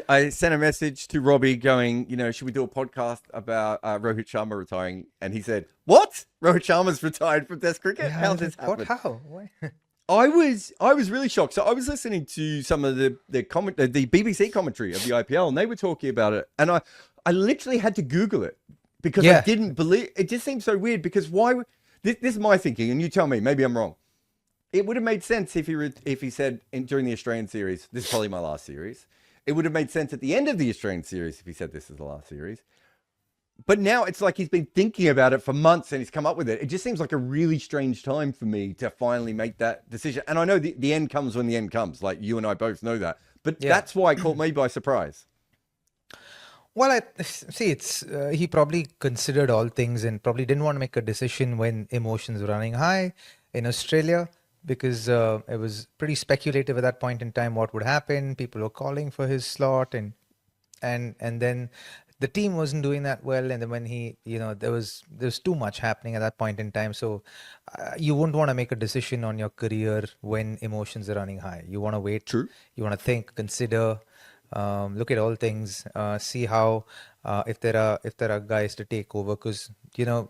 I sent a message to Robbie going, should we do a podcast about Rohit Sharma retiring? And he said, "What? Rohit Sharma's retired from Test cricket? Yeah, I How's was this like, what? happen?" How? Why? I was really shocked. So I was listening to some of the BBC commentary of the IPL, and they were talking about it, and I literally had to Google it because I Yeah, didn't believe it. Just seemed so weird. Because this is my thinking, and you tell me, maybe I'm wrong. It would have made sense if he said during the Australian series, "This is probably my last series." It would have made sense at the end of the Australian series if he said, "This is the last series." But now it's like he's been thinking about it for months and he's come up with it. It just seems like a really strange time for me to finally make that decision. And I know the end comes when the end comes. Like you and I both know that. But yeah. that's why it caught me by surprise. Well, I see. It's he probably considered all things and probably didn't want to make a decision when emotions were running high in Australia because it was pretty speculative at that point in time what would happen. People were calling for his slot, and then the team wasn't doing that well. And then when he, there was too much happening at that point in time. So you wouldn't want to make a decision on your career when emotions are running high. You want to wait. True. You want to think, consider. Look at all things, see how if there are guys to take over. Because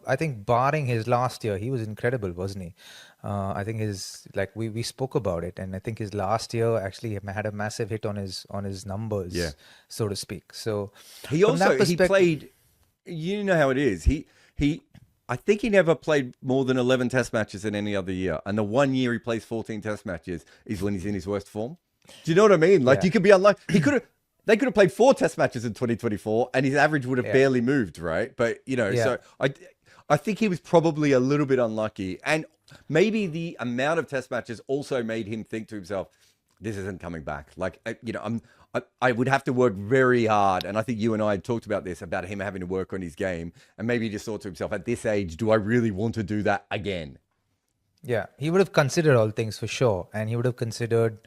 I think barring his last year, he was incredible, wasn't he? I think his like we spoke about it, and I think his last year actually had a massive hit on his Yeah. numbers, so to speak. So He from that also he perspective, played. You know how it is. He. I think he never played more than 11 Test matches in any other year, and the one year he plays 14 Test matches is when he's in his worst form. Do you know what I mean? Like yeah, you could be unlucky. They could have played 4 Test matches in 2024, and his average would have yeah, barely moved, right? But yeah, so I think he was probably a little bit unlucky, and maybe the amount of Test matches also made him think to himself, "This isn't coming back." Like I would have to work very hard, and I think you and I had talked about this about him having to work on his game, and maybe he just thought to himself, "At this age, do I really want to do that again?" yeah. He would have considered all things for sure, and he would have considered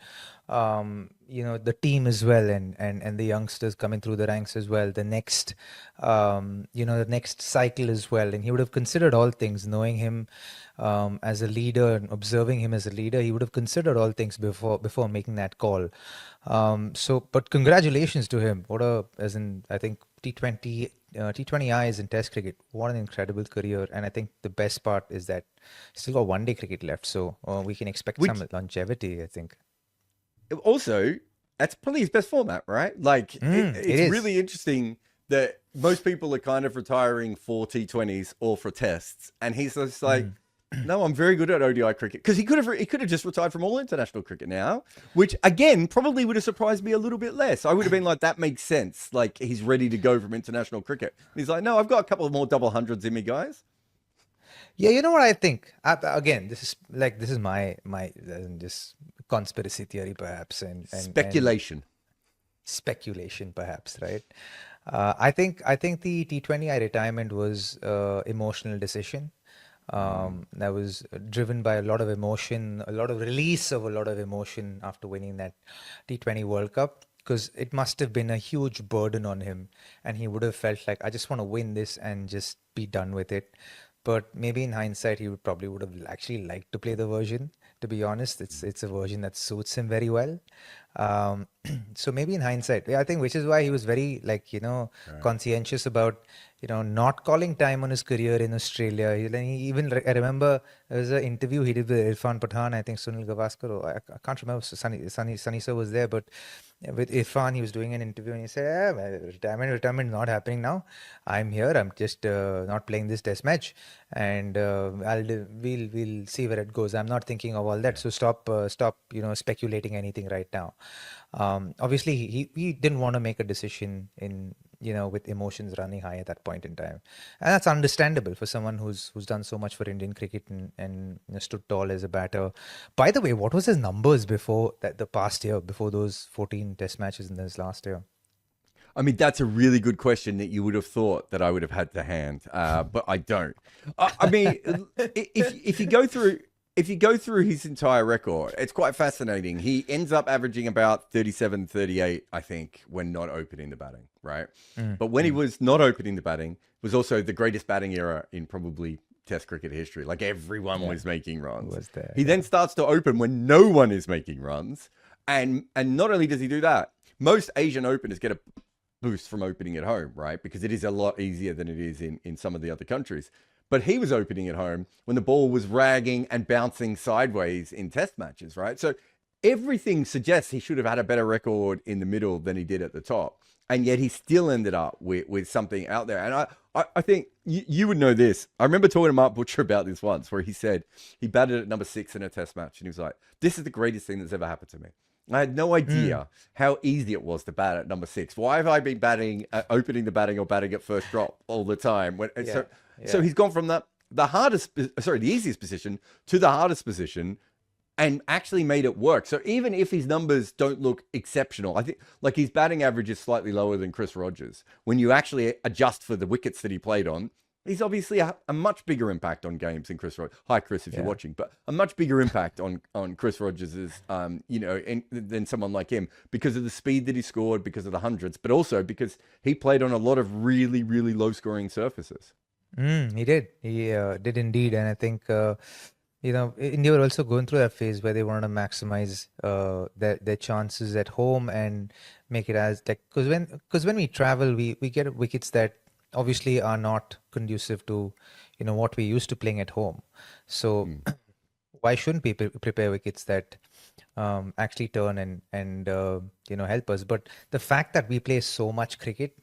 the team as well, and the youngsters coming through the ranks as well, the next cycle as well. And he would have considered all things, knowing him as a leader and observing him as a leader. He would have considered all things before making that call. But congratulations to him. I think T20Is in Test cricket. What an incredible career. And I think the best part is that still got one day cricket left, so we can expect Which some longevity, I think. also, that's probably his best format, right? Like It it's is. really interesting that most people are kind of retiring for T20s or for tests, and he's just like, Mm. "No, I'm very good at ODI cricket," because he could have just retired from all international cricket now, which again probably would have surprised me a little bit less. I would have been like, "That makes sense." Like he's ready to go from international cricket. And he's like, "No, I've got a couple of more double hundreds in me, guys." Yeah, you know what I think? Again, this is my just conspiracy theory perhaps, and Speculation. speculation perhaps, right? I think the T20I retirement was emotional decision. That was driven by a lot of emotion, a lot of release of a lot of emotion after winning that T20 World Cup. Because it must have been a huge burden on him, and he would have felt like, I just want to win this and just be done with it. But maybe in hindsight, he would have actually liked to play the version. To be honest, it's a version that suits him very well. Um, so maybe in hindsight, yeah, I think, which is why he was very Right. conscientious about not calling time on his career in Australia. I remember there was an interview he did with Irfan Pathan. I think Sunil Gavaskar, or I can't remember. Sunny sir was there, but with Irfan, he was doing an interview and he said, retirement not happening now. I'm here. I'm just not playing this test match, and we'll see where it goes. I'm not thinking of all that. So stop speculating anything right now. Obviously, he didn't want to make a decision with emotions running high at that point in time, and that's understandable for someone who's done so much for Indian cricket and stood tall as a batter. By the way, what was his numbers before that, the past year, before those 14 Test matches in this last year? I mean, that's a really good question that you would have thought that I would have had to hand, but I don't. I mean, if you go through his entire record, it's quite fascinating. He ends up averaging about 37, 38, I think, when not opening the batting, right? Mm, But when he mm. was not opening the batting, it was also the greatest batting era in probably Test cricket history. Like everyone Yeah, was making runs. was there. He Yeah. then starts to open when no one is making runs, and not only does he do that, most Asian openers get a boost from opening at home, right? Because it is a lot easier than it is in some of the other countries. But he was opening at home when the ball was ragging and bouncing sideways in test matches, right? So everything suggests he should have had a better record in the middle than he did at the top. And yet he still ended up with something out there. And I think you would know this. I remember talking to Mark Butcher about this once, where he said he batted at number 6 in a test match. And he was like, this is the greatest thing that's ever happened to me. I had no idea how easy it was to bat at number 6. Why have I been batting, opening the batting or batting at first drop all the time? So he's gone from the easiest position to the hardest position and actually made it work. So even if his numbers don't look exceptional, I think like his batting average is slightly lower than Chris Rogers. When you actually adjust for the wickets that he played on, he's obviously a much bigger impact on games than Chris Rogers. Hi, Chris, if you're watching, but a much bigger impact on Chris Rogers' than someone like him because of the speed that he scored, because of the hundreds, but also because he played on a lot of really, really low scoring surfaces. He did. He did indeed. And I think, India were also going through that phase where they wanted to maximize their chances at home and make it as like, because when we travel, we get wickets that obviously are not conducive to, what we used to playing at home. So why shouldn't we prepare wickets that actually turn and help us? But the fact that we play so much cricket,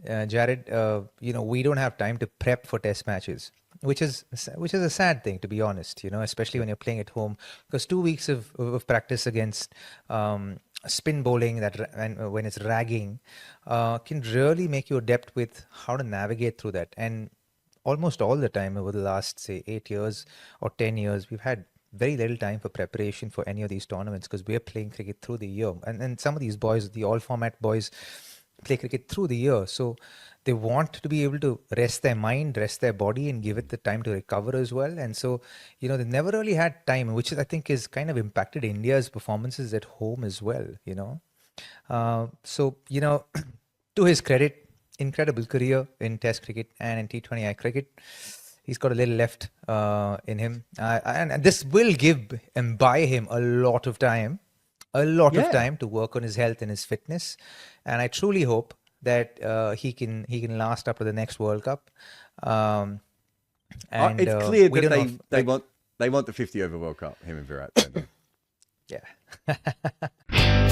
Jarrod, we don't have time to prep for test matches, which is a sad thing, to be honest, especially when you're playing at home, because 2 weeks of practice against spin bowling and when it's ragging can really make you adept with how to navigate through that. And almost all the time over the last, say, 8 years or 10 years, we've had very little time for preparation for any of these tournaments because we're playing cricket through the year. And some of these boys, the all-format boys, play cricket through the year. So they want to be able to rest their mind, rest their body, and give it the time to recover as well. And so, they never really had time, which I think is kind of impacted India's performances at home as well, So, to his credit, incredible career in Test cricket and in T20I cricket. He's got a little left in him. And this will give and buy him a lot of time to work on his health and his fitness. And I truly hope that he can last up to the next World Cup. And it's clear that they want the 50 over World Cup, him and Virat. Yeah.